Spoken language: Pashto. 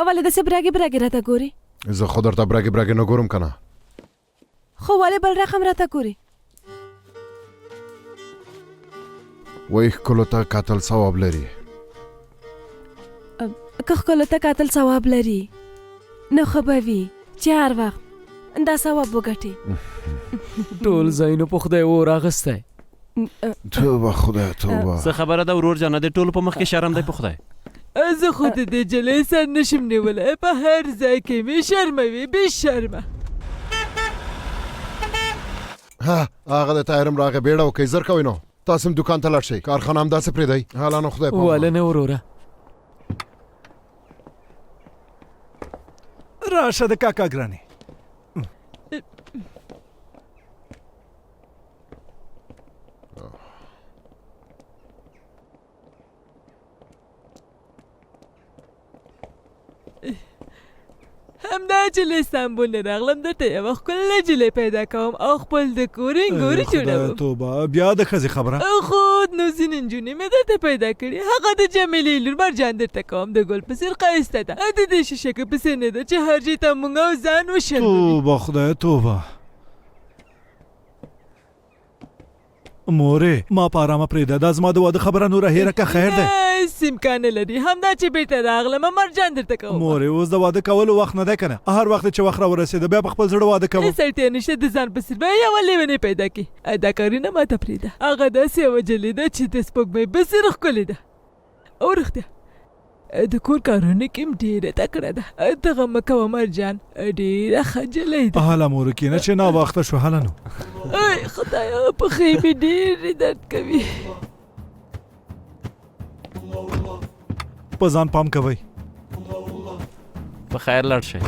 ولې داسې براګې براګې راته ګورې؟ زه خو درته براګې براګې نه ګورم که نه. خو ولې بل رقم راته ګورې؟ وایي ښکلو ته کتل ثواب لري. که ښکلو ته کتل ثواب لري نو ښه به وي چې هر وخت دا ثواب وګټې. ټول ځایونو په خدای اور اغستی. توبه خدای توبه. څه خبره ده ورور جانه د ټولو په مخ کې شرم دی په خدای. زه خو د دې جلۍ سر نشم نیولی، په هر ځای کې مې شرموي بې شرمه. ها هغه د طاهرم راغی بیړه وکئ زر کوئ نو تاسو هم دوکان ته لاړ شئ کارخانه همداسې پرېږدئ. حالا نو خدای پاک واله نه وروره راشه د کاکا ګرانې. همدا چې له استانبول نه راغلم درته یوه ښکلې نجلۍ پیدا کوم او خپل د کور انګورې جوړوم. توبه بیا د ښځې خبره. خود نو ځینې نجونې مې درته پیدا کړي، هغه د جمیلې لور مرجان درته کوم، د ګل په څېر ښایسته ده، د دې شیشکې په څېر نه ده چې هر ځای ته مونږ او ځان وشرموي. توبه خدای توبه. مورې ما په ارامه پرېږده، دا زما د واده خبره نوره هېره که خیر دی. هېڅ امکان نه لري، همدا چې بېرته راغلم مرجان درته کوم. مورې اوس د واده کولو وخت نه دی که نه، هر وخت چې وخت راورسېده بیا په خپل زړه واده کوم. هېڅ اړتیا نشته د ځان په څېر به یوه لیونۍ پیدا کړي. دا کارونه ماته پرېږده، هغه داسې یوه نجلۍ ده چې د سپوږمۍ په څېر ښکلې ده او رښتیا د کور کارونه کې هم ډېره تکړه ده. ته غم مه کوه مرجان، ډېره ښه نجلۍ ده. هله مورې کښېنه چې ناوخته شو. هله نو ای خدایا پښې مې ډېرې درد کوي. په ځان پام کوئ. په خیر لاړ شئ.